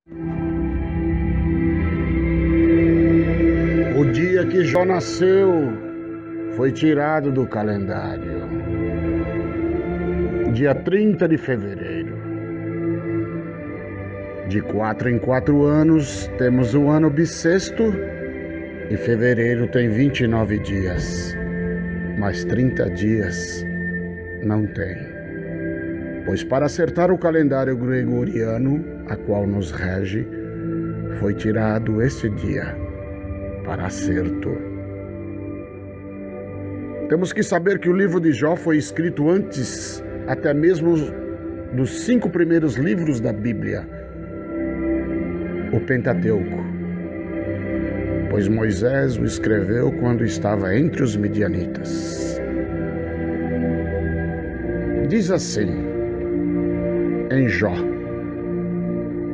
O dia que Jó nasceu foi tirado do calendário. Dia 30 de fevereiro. De 4 em 4 anos temos o ano bissexto e fevereiro tem 29 dias, mas 30 dias não tem. Pois para acertar o calendário gregoriano, a qual nos rege, foi tirado este dia para acerto. Temos que saber que o livro de Jó foi escrito antes até mesmo dos 5 primeiros livros da Bíblia, o Pentateuco, pois Moisés o escreveu quando estava entre os midianitas. Diz assim, em Jó: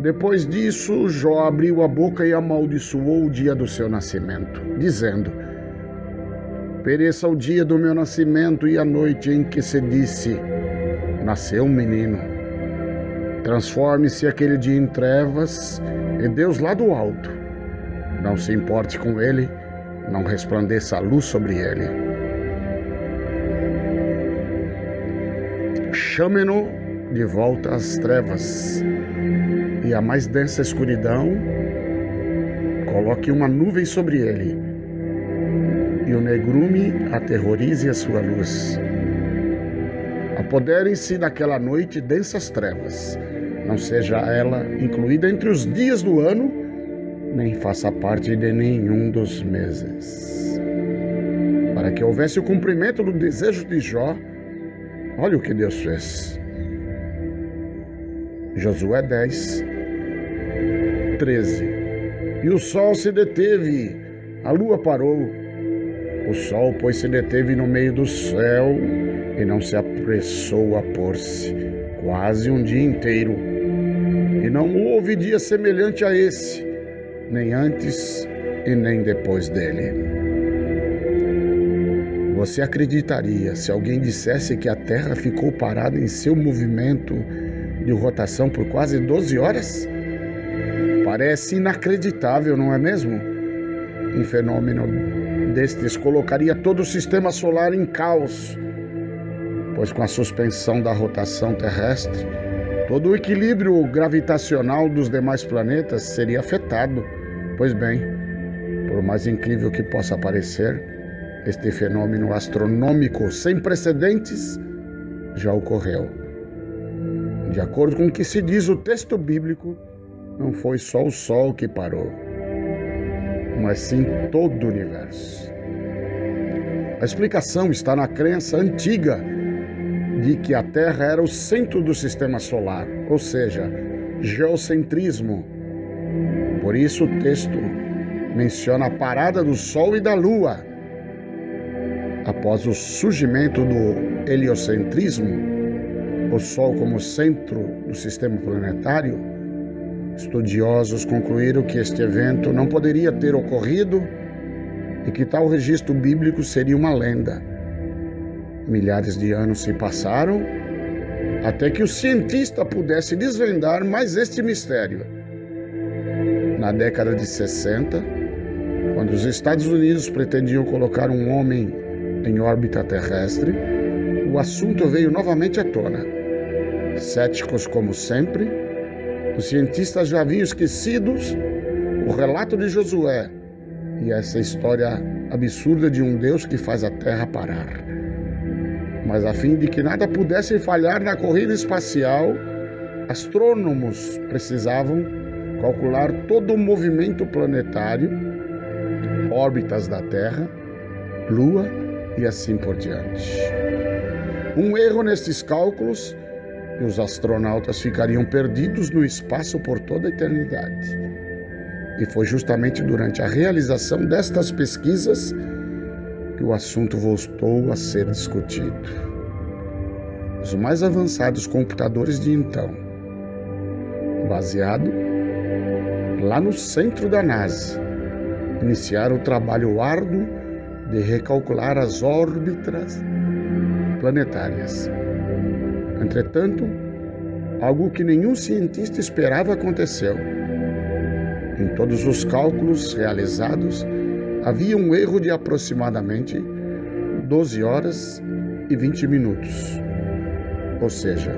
depois disso, Jó abriu a boca e amaldiçoou o dia do seu nascimento, dizendo: pereça o dia do meu nascimento e a noite em que se disse: nasceu um menino. Transforme-se aquele dia em trevas e Deus lá do alto não se importe com ele, não resplandeça a luz sobre ele. Chame-no de volta às trevas e a mais densa escuridão, coloque uma nuvem sobre ele e o negrume aterrorize a sua luz. Apoderem-se daquela noite densas trevas, não seja ela incluída entre os dias do ano, nem faça parte de nenhum dos meses. Para que houvesse o cumprimento do desejo de Jó, olha o que Deus fez. Josué 10, 13. E o sol se deteve, a lua parou. O sol, pois, se deteve no meio do céu e não se apressou a pôr-se, quase um dia inteiro. E não houve dia semelhante a esse, nem antes e nem depois dele. Você acreditaria se alguém dissesse que a Terra ficou parada em seu movimento de rotação por quase 12 horas? Parece inacreditável, não é mesmo? Um fenômeno destes colocaria todo o sistema solar em caos, pois com a suspensão da rotação terrestre, todo o equilíbrio gravitacional dos demais planetas seria afetado. Pois bem, por mais incrível que possa parecer, este fenômeno astronômico sem precedentes já ocorreu. De acordo com o que se diz o texto bíblico, não foi só o Sol que parou, mas sim todo o universo. A explicação está na crença antiga de que a Terra era o centro do sistema solar, ou seja, geocentrismo. Por isso o texto menciona a parada do Sol e da Lua. Após o surgimento do heliocentrismo, o Sol como centro do sistema planetário, estudiosos concluíram que este evento não poderia ter ocorrido e que tal registro bíblico seria uma lenda. Milhares de anos se passaram até que o cientista pudesse desvendar mais este mistério. Na década de 60, quando os Estados Unidos pretendiam colocar um homem em órbita terrestre, o assunto veio novamente à tona. Céticos como sempre, os cientistas já haviam esquecido o relato de Josué e essa história absurda de um Deus que faz a Terra parar. Mas a fim de que nada pudesse falhar na corrida espacial, astrônomos precisavam calcular todo o movimento planetário, órbitas da Terra, Lua e assim por diante. Um erro nestes cálculos e os astronautas ficariam perdidos no espaço por toda a eternidade. E foi justamente durante a realização destas pesquisas que o assunto voltou a ser discutido. Os mais avançados computadores de então, baseado lá no centro da NASA, iniciaram o trabalho árduo de recalcular as órbitas planetárias. Entretanto, algo que nenhum cientista esperava aconteceu. Em todos os cálculos realizados, havia um erro de aproximadamente 12 horas e 20 minutos. Ou seja,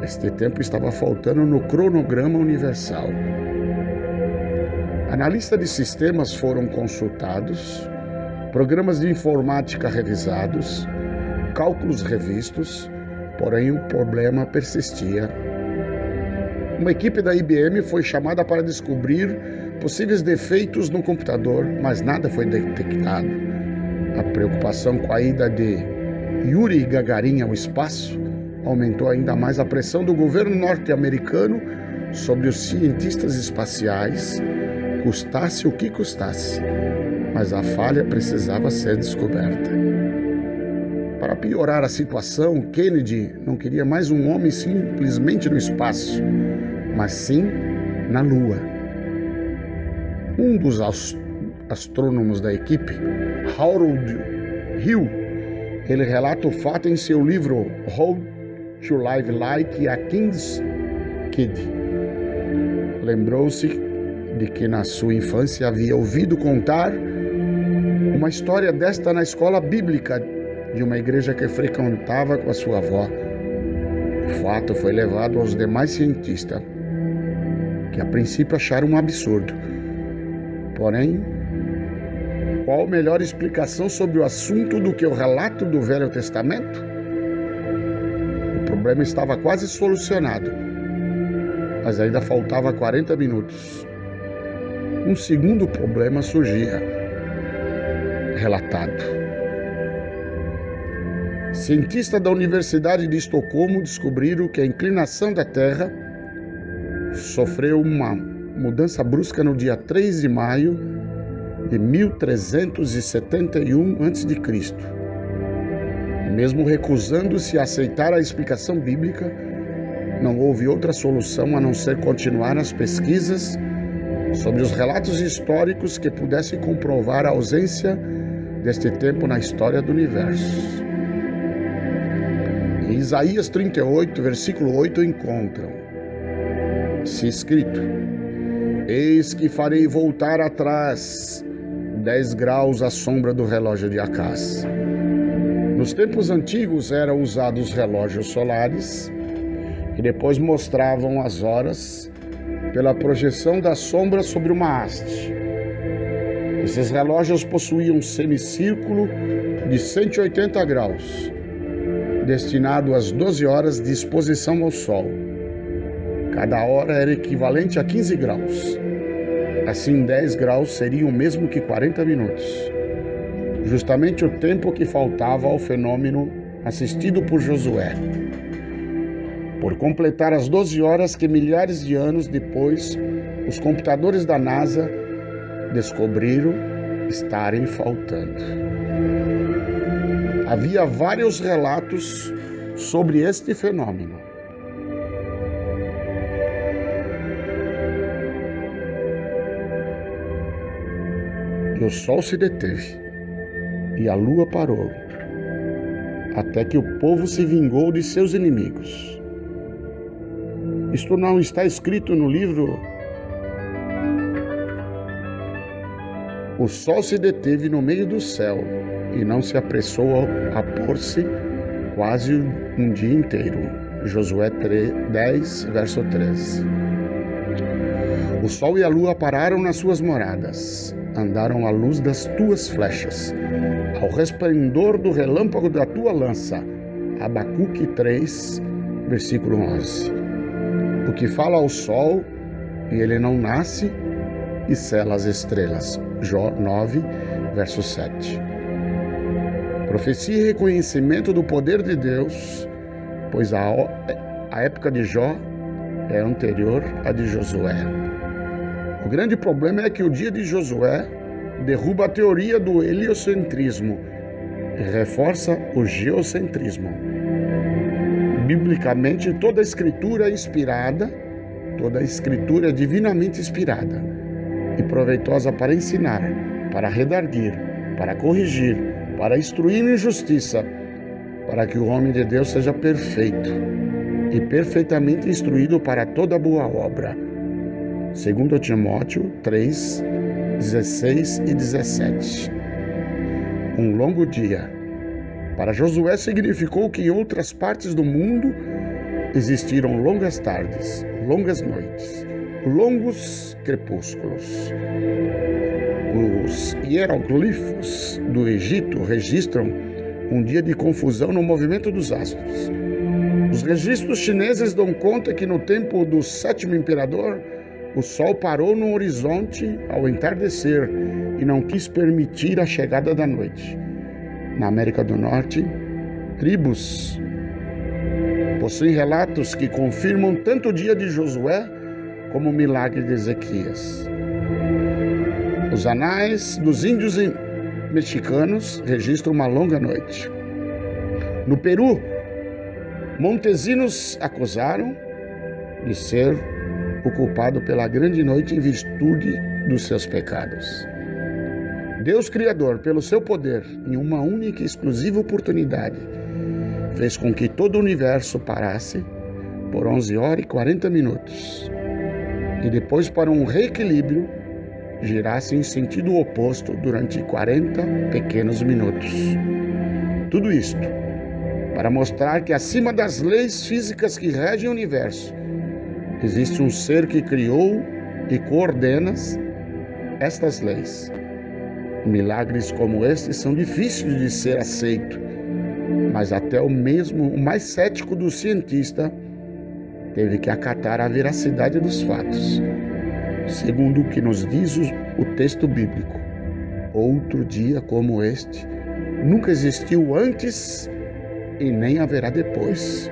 este tempo estava faltando no cronograma universal. Analistas de sistemas foram consultados, programas de informática revisados, cálculos revistos, porém o problema persistia. Uma equipe da IBM foi chamada para descobrir possíveis defeitos no computador, mas nada foi detectado. A preocupação com a ida de Yuri Gagarin ao espaço aumentou ainda mais a pressão do governo norte-americano sobre os cientistas espaciais, custasse o que custasse, mas a falha precisava ser descoberta. Para piorar a situação, Kennedy não queria mais um homem simplesmente no espaço, mas sim na Lua. Um dos astrônomos da equipe, Harold Hill, ele relata o fato em seu livro How to Live Like a King's Kid. Lembrou-se de que na sua infância havia ouvido contar uma história desta na escola bíblica de uma igreja que frequentava com a sua avó. O fato foi levado aos demais cientistas, que a princípio acharam um absurdo. Porém, qual melhor explicação sobre o assunto do que o relato do Velho Testamento? O problema estava quase solucionado, mas ainda faltava 40 minutos. Um segundo problema surgia, relatado. Cientistas da Universidade de Estocolmo descobriram que a inclinação da Terra sofreu uma mudança brusca no dia 3 de maio de 1371 a.C. Mesmo recusando-se a aceitar a explicação bíblica, não houve outra solução a não ser continuar as pesquisas sobre os relatos históricos que pudessem comprovar a ausência deste tempo na história do universo. Em Isaías 38, versículo 8, encontram-se escrito: Eis que farei voltar atrás 10 graus a sombra do relógio de Acás. Nos tempos antigos eram usados relógios solares, que depois mostravam as horas pela projeção da sombra sobre uma haste. Esses relógios possuíam um semicírculo de 180 graus, destinado às 12 horas de exposição ao sol. Cada hora era equivalente a 15 graus. Assim, 10 graus seriam o mesmo que 40 minutos. Justamente o tempo que faltava ao fenômeno assistido por Josué. Por completar as 12 horas que milhares de anos depois, os computadores da NASA descobriram estarem faltando. Havia vários relatos sobre este fenômeno. E o sol se deteve, e a lua parou, até que o povo se vingou de seus inimigos. Isto não está escrito no livro? O sol se deteve no meio do céu e não se apressou a pôr-se quase um dia inteiro. Josué 10, verso 13. O sol e a lua pararam nas suas moradas, andaram à luz das tuas flechas, ao resplendor do relâmpago da tua lança. Abacuque 3, versículo 11. O que fala ao sol, e ele não nasce, e sela as estrelas. Jó 9, verso 7. Profecia e reconhecimento do poder de Deus, pois a época de Jó é anterior à de Josué. O grande problema é que o dia de Josué derruba a teoria do heliocentrismo e reforça o geocentrismo. Biblicamente, toda a escritura é inspirada, toda a escritura é divinamente inspirada e proveitosa para ensinar, para redarguir, para corrigir, para instruir em justiça, para que o homem de Deus seja perfeito e perfeitamente instruído para toda boa obra. 2 Timóteo 3, 16 e 17. Um longo dia. Para Josué significou que em outras partes do mundo existiram longas tardes, longas noites, longos crepúsculos. Os hieroglifos do Egito registram um dia de confusão no movimento dos astros. Os registros chineses dão conta que no tempo do sétimo imperador, o sol parou no horizonte ao entardecer e não quis permitir a chegada da noite. Na América do Norte, tribos possuem relatos que confirmam tanto o dia de Josué como o milagre de Ezequias. Os anais dos índios mexicanos registram uma longa noite. No Peru, Montesinos acusaram de ser o culpado pela grande noite em virtude dos seus pecados. Deus Criador, pelo seu poder, em uma única e exclusiva oportunidade, fez com que todo o universo parasse por 11 horas e 40 minutos e depois, para um reequilíbrio, girasse em sentido oposto durante 40 pequenos minutos. Tudo isto para mostrar que acima das leis físicas que regem o universo, existe um ser que criou e coordena estas leis. Milagres como estes são difíceis de ser aceitos, mas até o mais cético do cientista teve que acatar a veracidade dos fatos. Segundo o que nos diz o texto bíblico, outro dia como este nunca existiu antes e nem haverá depois.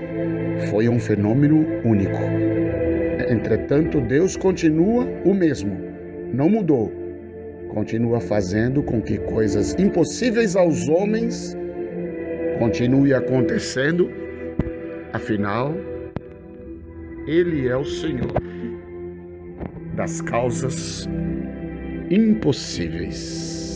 Foi um fenômeno único. Entretanto, Deus continua o mesmo, não mudou. Continua fazendo com que coisas impossíveis aos homens continuem acontecendo. Afinal, Ele é o Senhor das causas impossíveis.